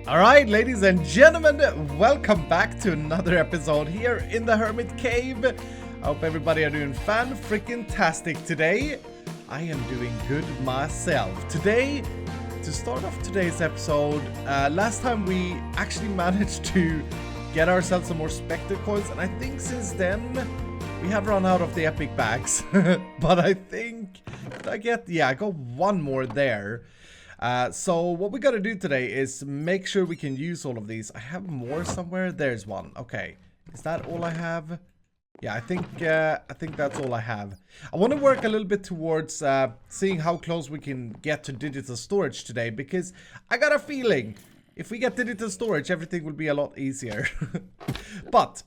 Alright, ladies and gentlemen, welcome back to another episode here in the Hermit Cave. I hope everybody are doing fan-freaking-tastic today. I am doing good myself. Today, to start off today's episode, last time we actually managed to get ourselves some more Spectre coins, and I think since then, we have run out of the epic bags. But I think, I got one more there. So what we gotta do today is make sure we can use all of these. I have more somewhere. There's one. Okay. Is that all I have? Yeah, I think that's all I have. I want to work a little bit towards seeing how close we can get to digital storage today, because I got a feeling if we get digital storage, everything will be a lot easier. But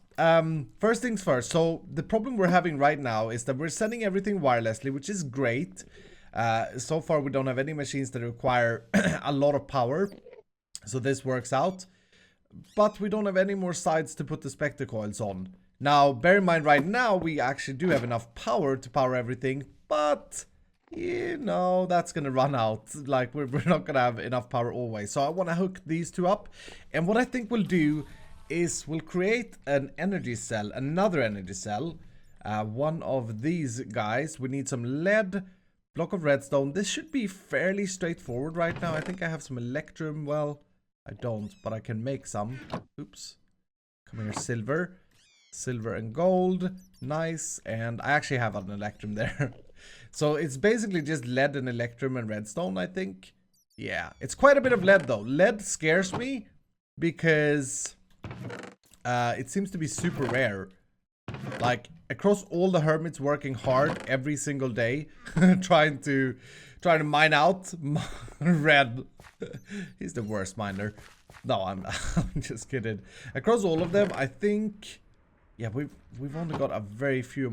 first things first. So the problem we're having right now is that we're sending everything wirelessly, which is great. So far we don't have any machines that require a lot of power, so this works out. But we don't have any more sides to put the Spectre coils on. Now bear in mind, right now we actually do have enough power to power everything, but you know that's gonna run out. Like we're not gonna have enough power always. So I want to hook these two up, and what I think we'll do is we'll create an energy cell, another energy cell, one of these guys. We need some lead, block of redstone. This should be fairly straightforward right now. I think I have some electrum. Well, I don't, but I can make some. Oops. Come here, silver. Silver and gold. Nice. And I actually have an electrum there. So it's basically just lead and electrum and redstone, I think. Yeah, it's quite a bit of lead though. Lead scares me because it seems to be super rare. Like across all the hermits working hard every single day trying to mine out red. He's the worst miner. No, I'm just kidding. Across all of them, I think, yeah, we've only got a very few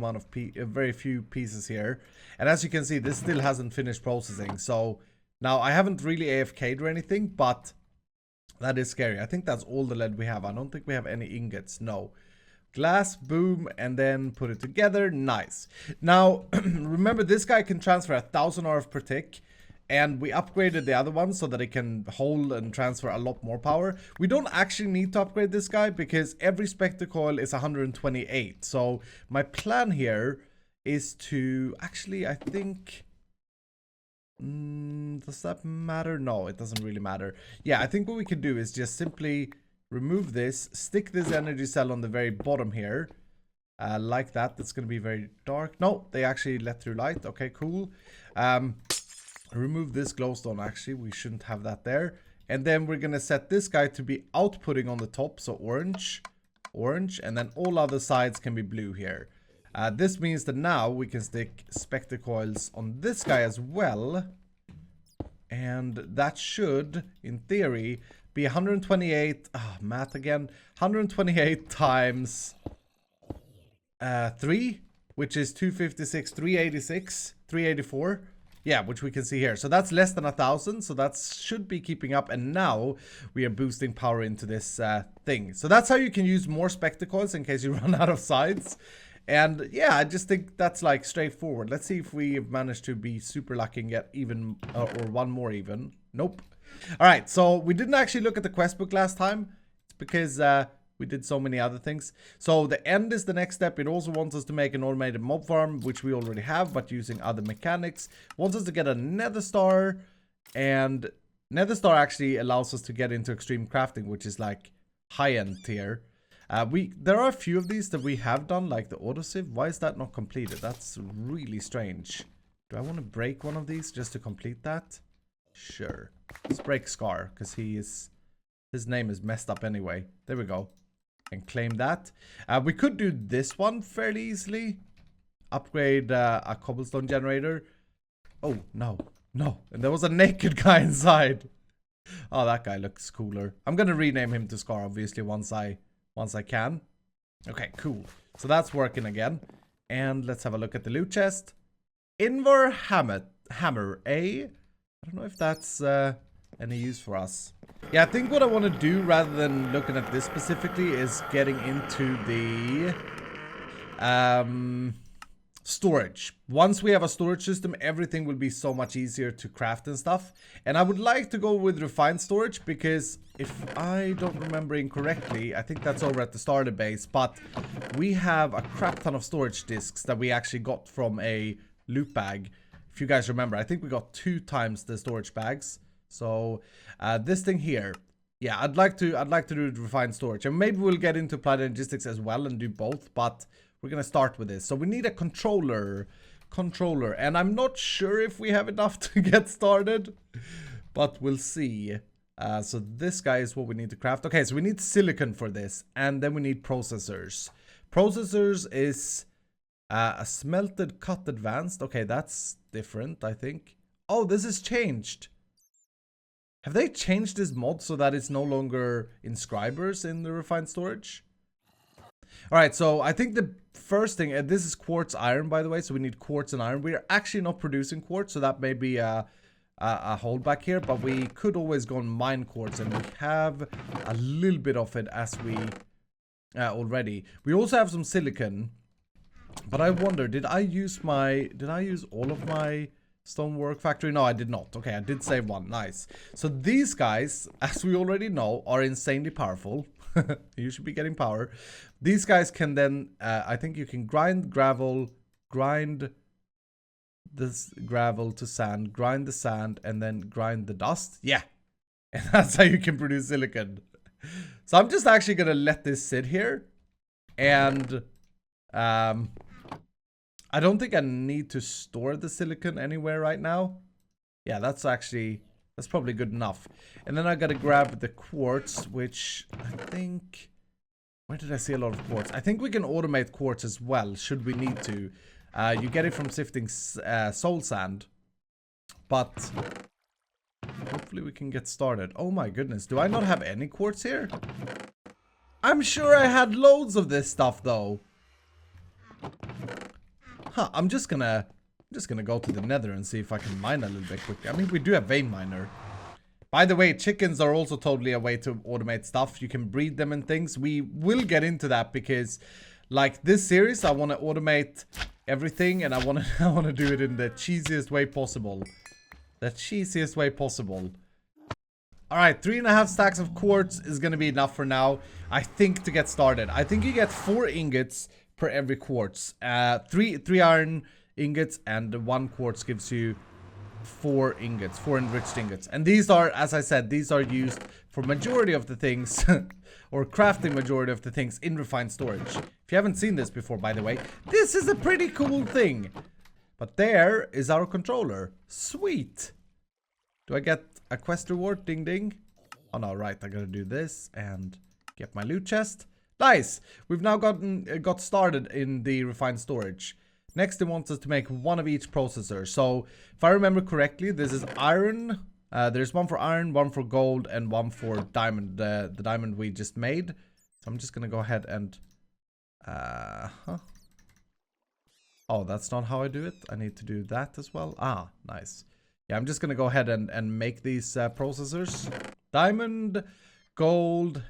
pieces here, and as you can see, this still hasn't finished processing. So now I haven't really AFK'd or anything, but that is scary. I think that's all the lead we have. I don't think we have any ingots. No. Glass, boom, and then put it together. Nice. Now, remember, this guy can transfer 1,000 RF per tick, and we upgraded the other one so that it can hold and transfer a lot more power. We don't actually need to upgrade this guy because every Spectre coil is 128. So my plan here is to actually, I think, does that matter? No, it doesn't really matter. Yeah, I think what we can do is just simply remove this, stick this energy cell on the very bottom here, like that. That's going to be very dark. No, they actually let through light. Okay, cool. Remove this glowstone. Actually, we shouldn't have that there. And then we're going to set this guy to be outputting on the top. So orange, and then all other sides can be blue here. This means that now we can stick Spectre coils on this guy as well. And that should, in theory, be 128, math again, 128 times 3, which is 256, 386, 384. Yeah, which we can see here. So that's less than 1,000, so that should be keeping up. And now we are boosting power into this thing. So that's how you can use more Spectre coils in case you run out of sides. And yeah, I just think that's like straightforward. Let's see if we manage to be super lucky and get even, or one more even. Nope. Alright, so we didn't actually look at the quest book last time. It's because we did so many other things. So the end is the next step. It also wants us to make an automated mob farm, which we already have, but using other mechanics. Wants us to get a nether star, and nether star actually allows us to get into extreme crafting, which is like high-end tier. There are a few of these that we have done, like the autosieve. Why is that not completed? That's really strange. Do I want to break one of these just to complete that? Sure. Let's break Scar, because his name is messed up anyway. There we go. And claim that. We could do this one fairly easily. Upgrade a cobblestone generator. Oh, no. No. And there was a naked guy inside. Oh, that guy looks cooler. I'm going to rename him to Scar, obviously, once I can. Okay, cool. So that's working again. And let's have a look at the loot chest. Invar hammer, eh? I don't know if that's any use for us. Yeah, I think what I want to do, rather than looking at this specifically, is getting into the storage. Once we have a storage system, everything will be so much easier to craft and stuff. And I would like to go with refined storage because if I don't remember incorrectly, I think that's over at the starter base, but we have a crap ton of storage discs that we actually got from a loot bag. If you guys remember, I think we got 2 times the storage bags. So this thing here, yeah, I'd like to do refined storage, and maybe we'll get into applied logistics as well and do both, but we're gonna start with this. So we need a controller, and I'm not sure if we have enough to get started, but we'll see. So this guy is what we need to craft. Okay, so we need silicon for this, and then we need processors. Processors is a smelted cut advanced. Okay, that's different, I think. Oh, this is changed. Have they changed this mod so that it's no longer inscribers in the refined storage? Alright, so I think the first thing, this is quartz iron, by the way, so we need quartz and iron. We are actually not producing quartz, so that may be a holdback here, but we could always go and mine quartz, and we have a little bit of it as we already. We also have some silicon, but I wonder, did I use all of my stonework factory? No, I did not. Okay, I did save one. Nice. So these guys, as we already know, are insanely powerful. You should be getting power. These guys can then, I think you can grind this gravel to sand, grind the sand, and then grind the dust. Yeah. And that's how you can produce silicon. So I'm just actually going to let this sit here. And I don't think I need to store the silicon anywhere right now. Yeah, that's probably good enough. And then I gotta grab the quartz, which I think... Where did I see a lot of quartz? I think we can automate quartz as well, should we need to. You get it from sifting soul sand. But hopefully we can get started. Oh my goodness, do I not have any quartz here? I'm sure I had loads of this stuff though. Huh, I'm just gonna go to the nether and see if I can mine a little bit quickly. I mean, we do have vein miner. By the way, chickens are also totally a way to automate stuff. You can breed them and things. We will get into that because, like this series, I want to automate everything, and I want to do it in the cheesiest way possible. The cheesiest way possible. All right, 3.5 stacks of quartz is gonna be enough for now, I think, to get started. I think you get 4 ingots per every quartz. 3 iron ingots and 1 quartz gives you 4 ingots, 4 enriched ingots. And these are, as I said, these are used for majority of the things, or crafting majority of the things in refined storage. If you haven't seen this before, by the way, this is a pretty cool thing. But there is our controller. Sweet. Do I get a quest reward? Ding ding. Oh no, right, I gotta do this and get my loot chest. Nice! We've now got started in the refined storage. Next, it wants us to make 1 of each processor. So, if I remember correctly, this is iron. There's 1 for iron, 1 for gold, and 1 for diamond. The diamond we just made. So, I'm just gonna go ahead and... Oh, that's not how I do it. I need to do that as well. Ah, nice. Yeah, I'm just gonna go ahead and make these processors. Diamond, gold...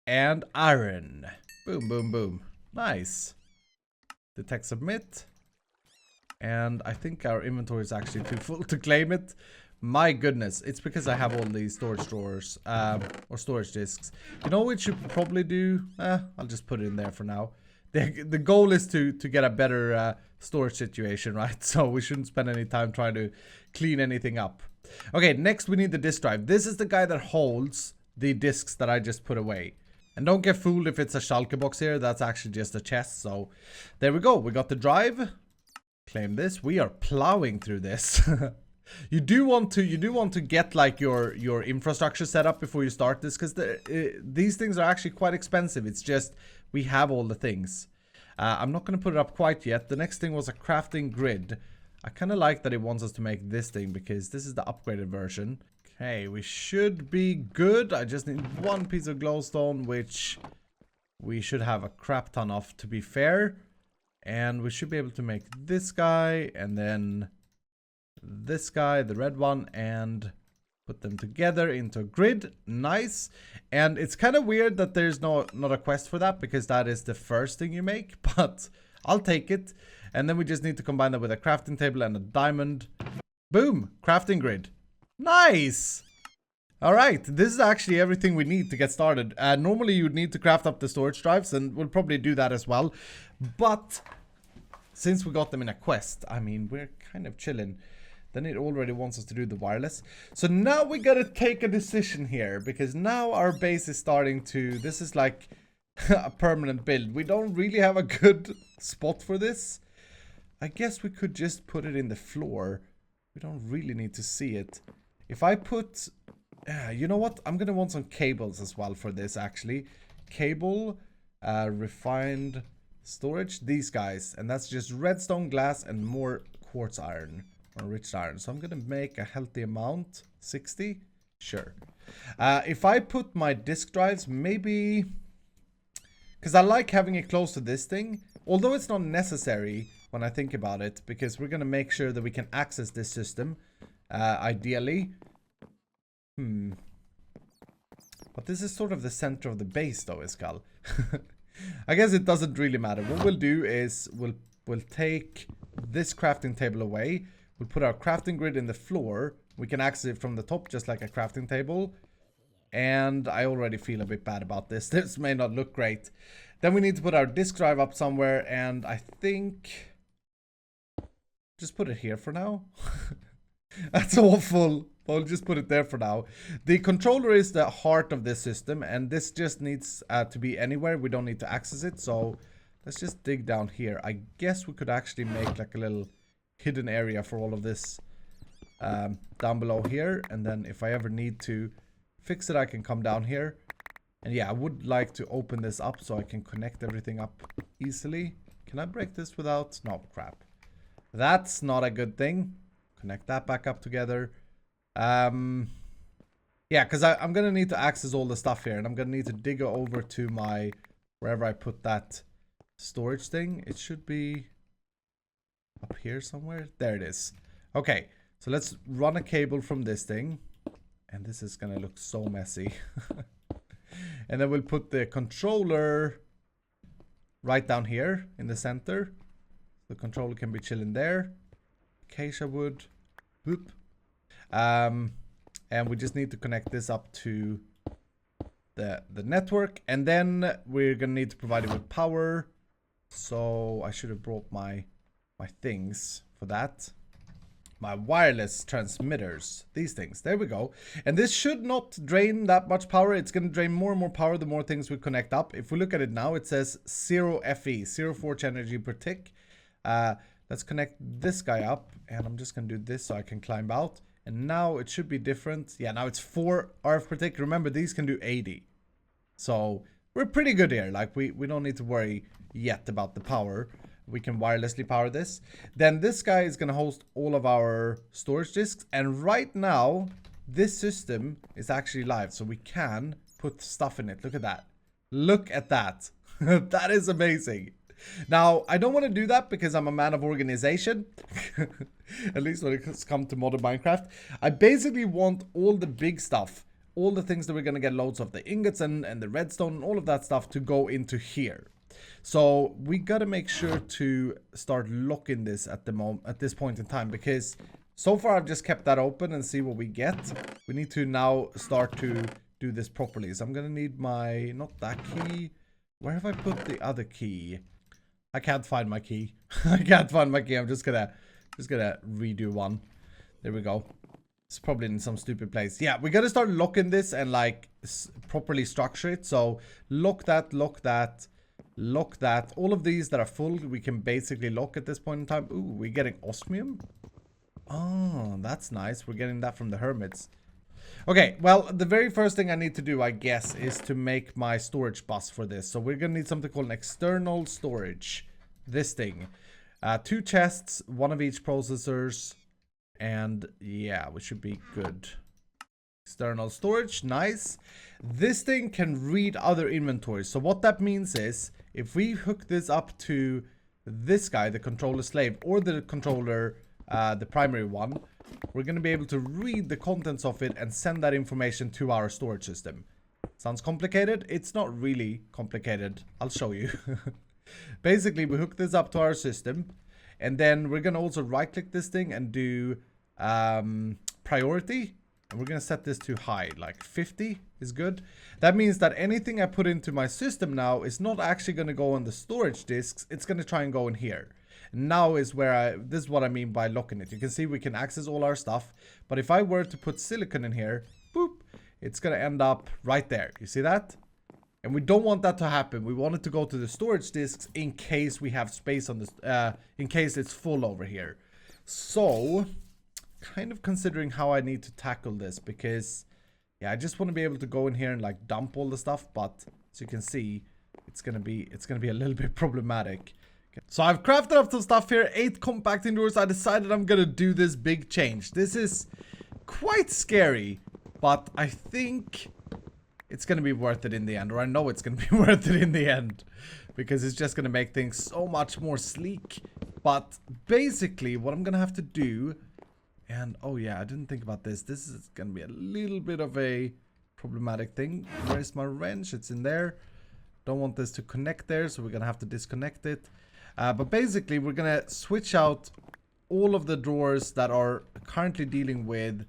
and iron. Boom, boom, boom. Nice. Detect submit. And I think our inventory is actually too full to claim it. My goodness. It's because I have all these storage drawers. Or storage discs. You know what we should probably do? I'll just put it in there for now. The goal is to get a better storage situation, right? So we shouldn't spend any time trying to clean anything up. Okay, next we need the disk drive. This is the guy that holds the discs that I just put away. And don't get fooled if it's a shulker box here. That's actually just a chest. So there we go. We got the drive. Claim this. We are plowing through this. You do want to get like your infrastructure set up before you start this, because these things are actually quite expensive. It's just we have all the things. I'm not going to put it up quite yet. The next thing was a crafting grid. I kind of like that it wants us to make this thing because this is the upgraded version. Okay, we should be good. I just need 1 piece of glowstone, which we should have a crap ton of, to be fair. And we should be able to make this guy, and then this guy, the red one, and put them together into a grid. Nice. And it's kind of weird that there's not a quest for that, because that is the first thing you make, but I'll take it. And then we just need to combine that with a crafting table and a diamond. Boom! Crafting grid. Nice! Alright, this is actually everything we need to get started. Normally you'd need to craft up the storage drives, and we'll probably do that as well. But since we got them in a quest, I mean, we're kind of chilling. Then it already wants us to do the wireless. So now we gotta take a decision here, because now our base is starting to... This is like a permanent build. We don't really have a good spot for this. I guess we could just put it in the floor. We don't really need to see it. If I put... you know what? I'm gonna want some cables as well for this, actually. Cable, refined storage, these guys. And that's just redstone, glass, and more quartz iron. Or rich iron. So I'm gonna make a healthy amount. 60? Sure. If I put my disk drives, maybe... Because I like having it close to this thing. Although it's not necessary when I think about it. Because we're gonna make sure that we can access this system. Ideally. But this is sort of the center of the base though, Iskal. I guess it doesn't really matter. What we'll do is we'll take this crafting table away. We'll put our crafting grid in the floor. We can access it from the top just like a crafting table. And I already feel a bit bad about this. This may not look great. Then we need to put our disk drive up somewhere, and I think just put it here for now. That's awful. I'll just put it there for now. The controller is the heart of this system, and this just needs to be anywhere. We don't need to access it, so let's just dig down here. I guess we could actually make like a little hidden area for all of this down below here, and then if I ever need to fix it, I can come down here. And yeah, I would like to open this up so I can connect everything up easily. Can I break this without... No, crap. That's not a good thing. Connect that back up together. Yeah, because I'm gonna need to access all the stuff here, and I'm gonna need to dig over to my wherever I put that storage thing. It should be up here somewhere. There it is. Okay, so let's run a cable from this thing, and this is gonna look so messy. And then we'll put the controller right down here in the center. The controller can be chilling there. Acacia wood. Boop. And we just need to connect this up to the network, and then we're gonna need to provide it with power. So I should have brought my things for that. My wireless transmitters, these things. There we go. And this should not drain that much power. It's gonna drain more and more power the more things we connect up. If we look at it now, it says 0 FE, 0 forge energy per tick. Let's connect this guy up, and I'm just gonna do this so I can climb out. And now it should be different. Yeah, now it's 4 RF per tick. Remember, these can do 80. So we're pretty good here. Like, we don't need to worry yet about the power. We can wirelessly power this. Then this guy is gonna host all of our storage disks. And right now, this system is actually live. So we can put stuff in it. Look at that. Look at that. That is amazing. Now, I don't want to do that because I'm a man of organization. At least when it's come to modern Minecraft. I basically want all the big stuff, all the things that we're going to get loads of, the ingots and the redstone and all of that stuff to go into here. So we got to make sure to start locking this at this point in time, because so far I've just kept that open and see what we get. We need to now start to do this properly. So I'm going to need my, not that key. Where have I put the other key? I can't find my key. I can't find my key. I'm just gonna redo one. There we go. It's probably in some stupid place. Yeah, we gotta start locking this and like properly structure it. So lock that, lock that, lock that. All of these that are full, we can basically lock at this point in time. Ooh, we're getting osmium. Oh, that's nice. We're getting that from the hermits. Okay, well, the very first thing I need to do, I guess, is to make my storage bus for this. So we're going to need something called an external storage. This thing. 2 chests, 1 of each processors. And yeah, we should be good. External storage, nice. This thing can read other inventories. So what that means is, if we hook this up to this guy, the controller slave, or the controller, the primary one, we're going to be able to read the contents of it and send that information to our storage system. Sounds complicated? It's not really complicated. I'll show you. Basically, we hook this up to our system. And then we're going to also right click this thing and do priority. And we're going to set this to high, like 50 is good. That means that anything I put into my system now is not actually going to go on the storage disks. It's going to try and go in here. Now is where this is what I mean by locking it. You can see we can access all our stuff. But if I were to put silicon in here, boop, it's going to end up right there. You see that? And we don't want that to happen. We want it to go to the storage disks in case we have space on this, in case it's full over here. So, kind of considering how I need to tackle this because, yeah, I just want to be able to go in here and like dump all the stuff. But as you can see, it's gonna be a little bit problematic. Okay. So I've crafted up some stuff here, 8 compacting doors. I decided I'm gonna do this big change. This is quite scary, but I think it's going to be worth it in the end, or I know it's going to be worth it in the end, because it's just going to make things so much more sleek. But basically, what I'm going to have to do, and oh yeah, I didn't think about this. This is going to be a little bit of a problematic thing. Where's my wrench? It's in there. Don't want this to connect there, so we're going to have to disconnect it. But basically, we're going to switch out all of the drawers that are currently dealing with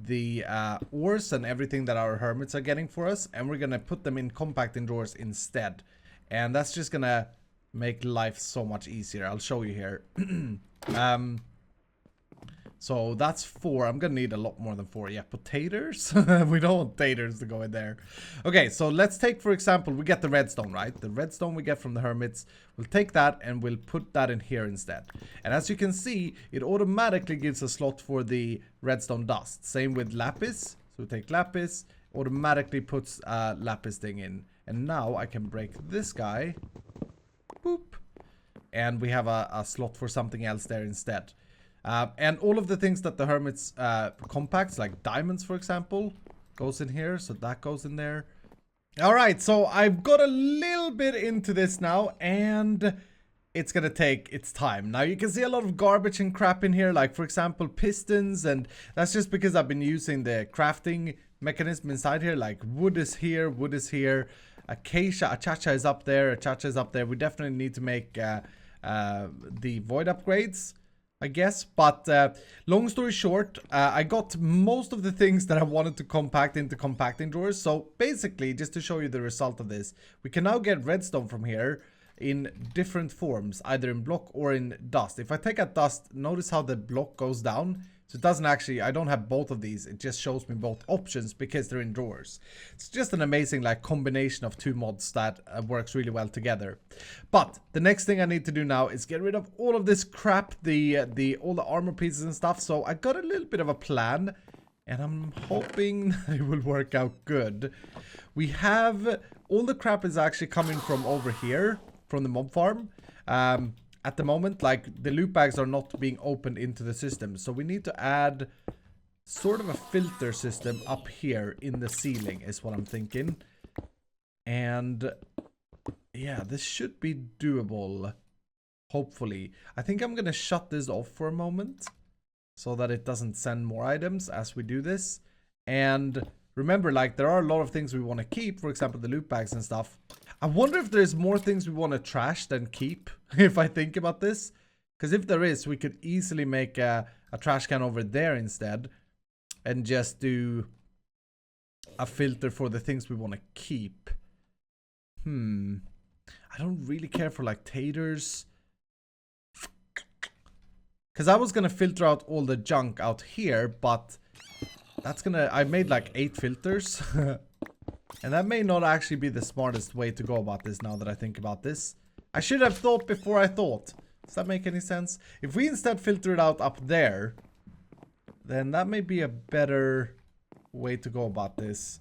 the ores and everything that our hermits are getting for us, and we're gonna put them in compacting drawers instead, and that's just gonna make life so much easier. I'll show you here. So that's 4. I'm gonna need a lot more than 4. Yeah, potatoes. We don't want taters to go in there. Okay, so let's take, for example, we get the redstone, right? The redstone we get from the hermits. We'll take that and we'll put that in here instead. And as you can see, it automatically gives a slot for the redstone dust. Same with lapis. So we take lapis, automatically puts lapis thing in. And now I can break this guy. Boop. And we have a slot for something else there instead. And all of the things that the hermits compacts, like diamonds, for example, goes in here. So that goes in there. All right, so I've got a little bit into this now, and it's going to take its time. Now, you can see a lot of garbage and crap in here, like, for example, pistons. And that's just because I've been using the crafting mechanism inside here. Like, wood is here, wood is here. Achacha is up there, achacha is up there. We definitely need to make the void upgrades, I guess. But long story short, I got most of the things that I wanted to compact into compacting drawers. So basically, just to show you the result of this, we can now get redstone from here in different forms, either in block or in dust. If I take out dust, notice how the block goes down. So it doesn't actually, I don't have both of these. It just shows me both options because they're in drawers. It's just an amazing like combination of 2 mods that works really well together. But the next thing I need to do now is get rid of all of this crap, all the armor pieces and stuff. So I got a little bit of a plan, and I'm hoping it will work out good. We have, all the crap is actually coming from over here, from the mob farm. At the moment, like, the loot bags are not being opened into the system. So we need to add sort of a filter system up here in the ceiling is what I'm thinking. And yeah, this should be doable, hopefully. I think I'm gonna shut this off for a moment so that it doesn't send more items as we do this. And remember, like, there are a lot of things we want to keep, for example, the loot bags and stuff. I wonder if there's more things we want to trash than keep, if I think about this. Because if there is, we could easily make a trash can over there instead. And just do a filter for the things we want to keep. I don't really care for, like, taters. Because I was going to filter out all the junk out here, but that's going to... I made, like, 8 filters. And that may not actually be the smartest way to go about this now that I think about this. I should have thought before I thought. Does that make any sense? If we instead filter it out up there, then that may be a better way to go about this.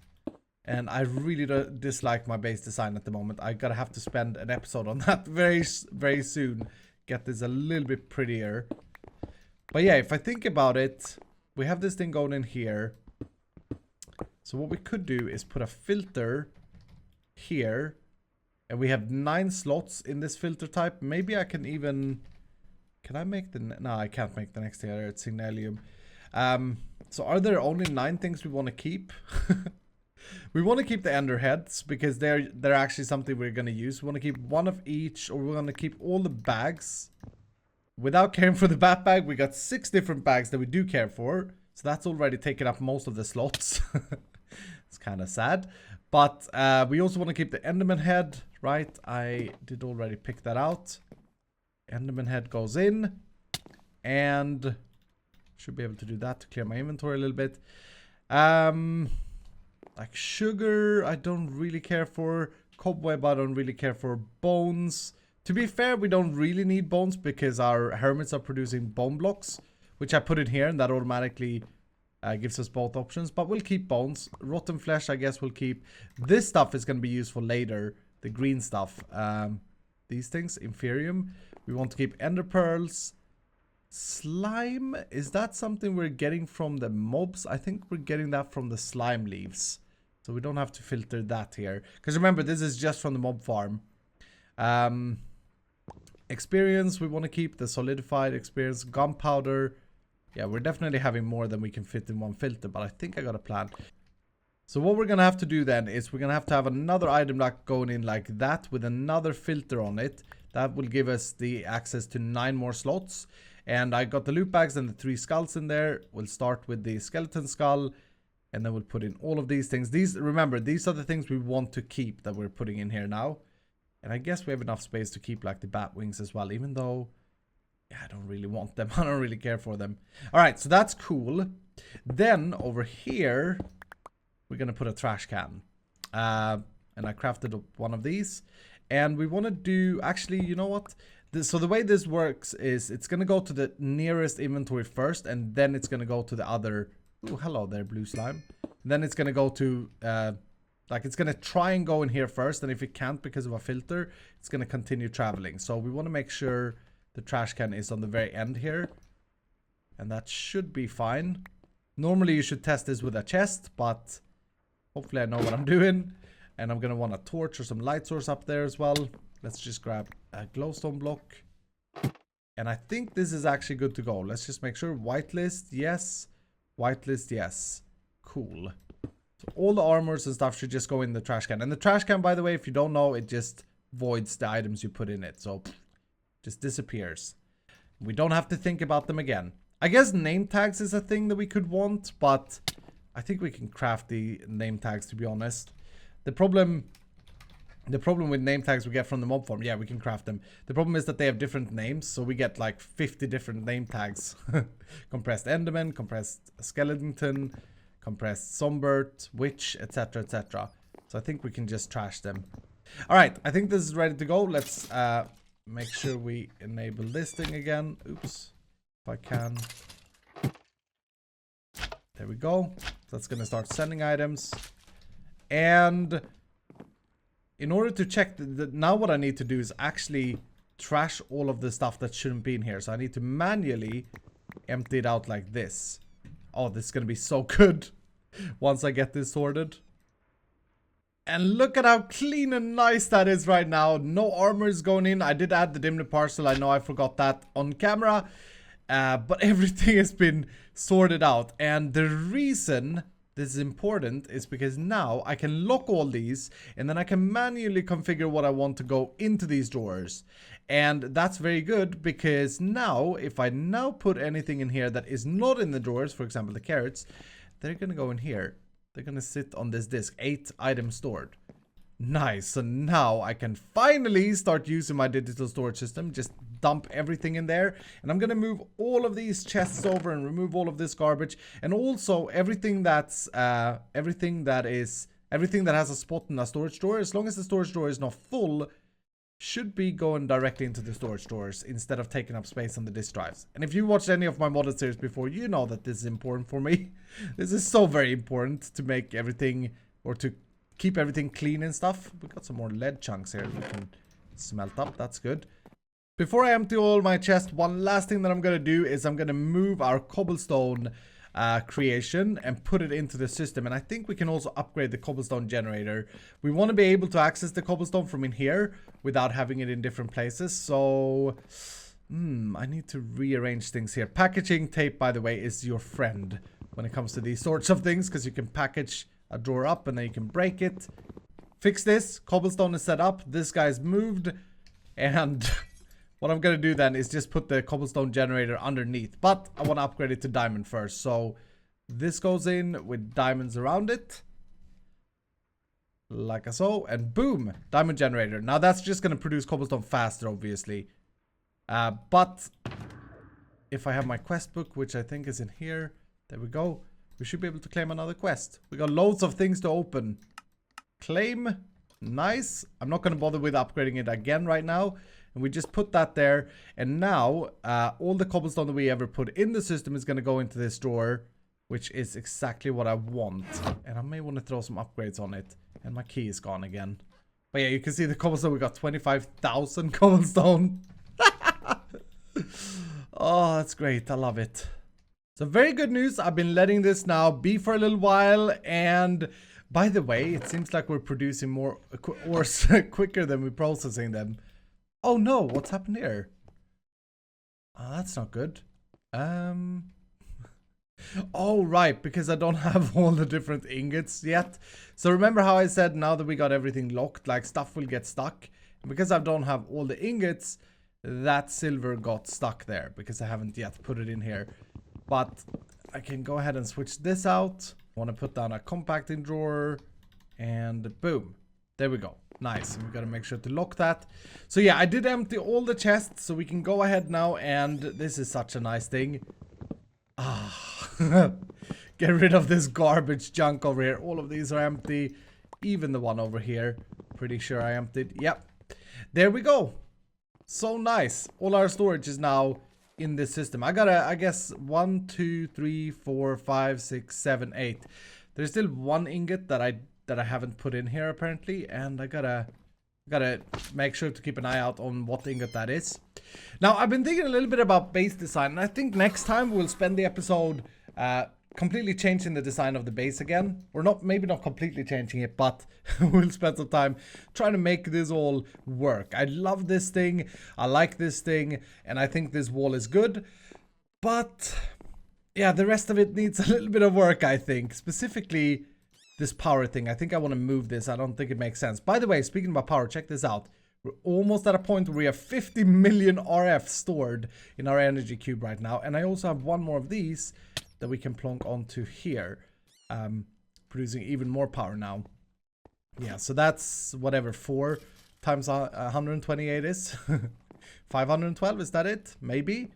And I really dislike my base design at the moment. I gotta have to spend an episode on that very, very soon. Get this a little bit prettier. But yeah, if I think about it, we have this thing going in here. So what we could do is put a filter here, and we have 9 slots in this filter type. Maybe I can even... Can I make the... No, I can't make the next layer. It's Signalium. So are there only 9 things we want to keep? We want to keep the ender heads because they're actually something we're going to use. We want to keep 1 of each, or we want to keep all the bags. without caring for the bat bag, we got 6 different bags that we do care for. So that's already taken up most of the slots. It's kind of sad. But we also want to keep the Enderman head, right? I did already pick that out. Enderman head goes in. And should be able to do that to clear my inventory a little bit. Like sugar, I don't really care for. Cobweb, I don't really care for. Bones. To be fair, we don't really need bones because our hermits are producing bone blocks, which I put in here, and that automatically gives us both options. But we'll keep bones. Rotten flesh, I guess we'll keep. This stuff is going to be useful later. The green stuff. These things, Inferium. We want to keep ender pearls. Slime, is that something we're getting from the mobs? I think we're getting that from the slime leaves. So we don't have to filter that here. Because remember, this is just from the mob farm. Experience, we want to keep the solidified experience. Gunpowder. Yeah, we're definitely having more than we can fit in one filter. But I think I got a plan. So what we're going to have to do then is we're going to have another item block going in like that with another filter on it. That will give us the access to 9 more slots. And I got the loot bags and the 3 skulls in there. We'll start with the skeleton skull. And then we'll put in all of these things. Remember, these are the things we want to keep that we're putting in here now. And I guess we have enough space to keep like the bat wings as well. Even though, yeah, I don't really want them. I don't really care for them. Alright, so that's cool. Then over here, we're going to put a trash can. And I crafted up one of these. And we want to do, actually, you know what? So the way this works is it's going to go to the nearest inventory first. And then it's going to go to the other. Oh, hello there, blue slime. And then it's going to go to, like it's going to try and go in here first. And if it can't because of a filter, it's going to continue traveling. So we want to make sure the trash can is on the very end here. And that should be fine. Normally you should test this with a chest, but hopefully I know what I'm doing. And I'm going to want a torch or some light source up there as well. Let's just grab a glowstone block. And I think this is actually good to go. Let's just make sure. Whitelist, yes. Whitelist, yes. Cool. So all the armors and stuff should just go in the trash can. And the trash can, by the way, if you don't know, it just voids the items you put in it. So just disappears. We don't have to think about them again. I guess name tags is a thing that we could want, but I think we can craft the name tags, to be honest. The problem with name tags we get from the mob farm, yeah, we can craft them. The problem is that they have different names, so we get like 50 different name tags. Compressed Enderman, compressed Skeleton, compressed Sombert, Witch, etc, etc. So I think we can just trash them. Alright, I think this is ready to go. Let's make sure we enable this thing again. Oops, if I can. There we go. That's gonna start sending items. And in order to check, now what I need to do is actually trash all of the stuff that shouldn't be in here. So I need to manually empty it out like this. Oh, this is going to be so good once I get this sorted. And look at how clean and nice that is right now. No armor is going in. I did add the dimly parcel. I know I forgot that on camera. But everything has been sorted out. And the reason this is important is because now I can lock all these and then I can manually configure what I want to go into these drawers. And that's very good because now if I now put anything in here that is not in the drawers, for example the carrots, they're gonna go in here. They're gonna sit on this disk. 8 items stored. Nice. So now I can finally start using my digital storage system. Just dump everything in there. And I'm going to move all of these chests over and remove all of this garbage. And also everything that's, everything that has a spot in a storage drawer, as long as the storage drawer is not full, should be going directly into the storage drawers instead of taking up space on the disk drives. And if you watched any of my modded series before, you know that this is important for me. This is so very important to make everything, or to keep everything clean and stuff. We got some more lead chunks here we can smelt up. That's good. Before I empty all my chests, one last thing that I'm going to do is I'm going to move our cobblestone creation and put it into the system. And I think we can also upgrade the cobblestone generator. We want to be able to access the cobblestone from in here without having it in different places. So I need to rearrange things here. Packaging tape, by the way, is your friend when it comes to these sorts of things, because you can package a drawer up and then you can break it. Fix this. Cobblestone is set up. This guy's moved. And what I'm gonna do then is just put the cobblestone generator underneath. But I want to upgrade it to diamond first. So this goes in with diamonds around it. Like so. And boom, diamond generator. Now that's just gonna produce cobblestone faster, obviously. But if I have my quest book, which I think is in here. There we go. We should be able to claim another quest. We got loads of things to open. Claim. Nice. I'm not going to bother with upgrading it again right now. And we just put that there. And now, all the cobblestone that we ever put in the system is going to go into this drawer. Which is exactly what I want. And I may want to throw some upgrades on it. And my key is gone again. But yeah, you can see the cobblestone. We got 25,000 cobblestone. Oh, that's great. I love it. So very good news. I've been letting this now be for a little while. And by the way, it seems like we're producing more ores quicker than we're processing them. Oh no, what's happened here? Oh, that's not good. Oh, right, because I don't have all the different ingots yet. So remember how I said now that we got everything locked, like stuff will get stuck. And because I don't have all the ingots, that silver got stuck there because I haven't yet put it in here. But I can go ahead and switch this out. I want to put down a compacting drawer and boom. There we go. Nice. And we got to make sure to lock that. So yeah, I did empty all the chests so we can go ahead now. And this is such a nice thing. Get rid of this garbage junk over here. All of these are empty. Even the one over here. Pretty sure I emptied. Yep. There we go. So nice. All our storage is now in this system. I got I guess 1, 2, 3, 4, 5, 6, 7, 8. There's still one ingot that I haven't put in here apparently, and I gotta make sure to keep an eye out on what ingot that is. Now I've been thinking a little bit about base design, and I think next time we'll spend the episode completely changing the design of the base again. Or not, maybe not completely changing it, but we'll spend some time trying to make this all work. I love this thing, I like this thing, and I think this wall is good. But yeah, the rest of it needs a little bit of work, I think. Specifically, this power thing. I think I want to move this. I don't think it makes sense. By the way, speaking about power, check this out. We're almost at a point where we have 50 million RF stored in our energy cube right now. And I also have one more of these that we can plonk onto here. Producing even more power now. Yeah, so that's whatever 4 times 128 is. 512, is that it? Maybe.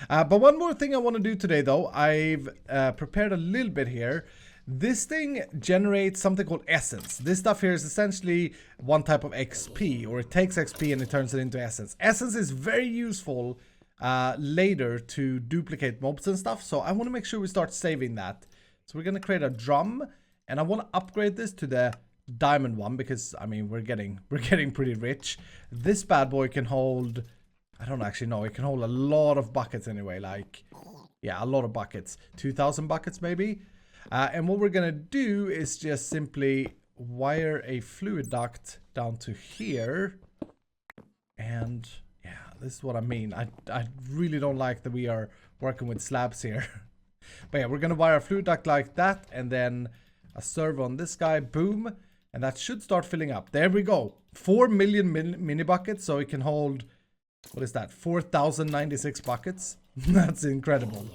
But one more thing I want to do today though. I've prepared a little bit here. This thing generates something called essence. This stuff here is essentially one type of XP, or it takes XP and it turns it into essence. Essence is very useful later to duplicate mobs and stuff, so I want to make sure we start saving that. So we're going to create a drum, and I want to upgrade this to the diamond one because I mean we're getting pretty rich. This bad boy can hold, I don't actually know, it can hold a lot of buckets anyway, like yeah, a lot of buckets, 2,000 buckets maybe. And what we're gonna do is just simply wire a fluid duct down to here. And yeah, this is what I mean. I really don't like that we are working with slabs here. But yeah, we're gonna wire a fluid duct like that, and then a servo on this guy, boom. And that should start filling up. There we go. 4 million mini buckets, so it can hold, what is that, 4,096 buckets. That's incredible.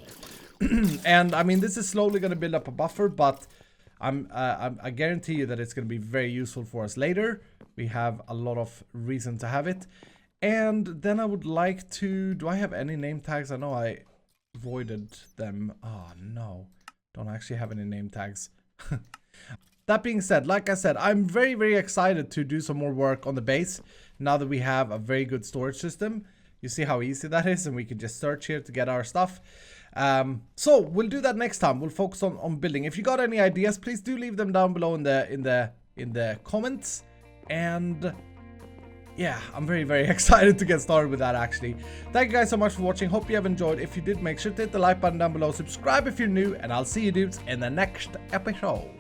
And I mean, this is slowly going to build up a buffer, but I guarantee you that it's going to be very useful for us later. We have a lot of reason to have it. And then I would like to, do I have any name tags? I know I voided them. Oh no, don't actually have any name tags. That being said, like I said, I'm very, very excited to do some more work on the base now that we have a very good storage system. You see how easy that is, and we can just search here to get our stuff. So we'll do that next time. We'll focus on building. If you got any ideas, please do leave them down below in the comments. And yeah, I'm very, very excited to get started with that actually. Thank you guys so much for watching. Hope you have enjoyed. If you did, make sure to hit the like button down below. Subscribe if you're new, and I'll see you dudes in the next episode.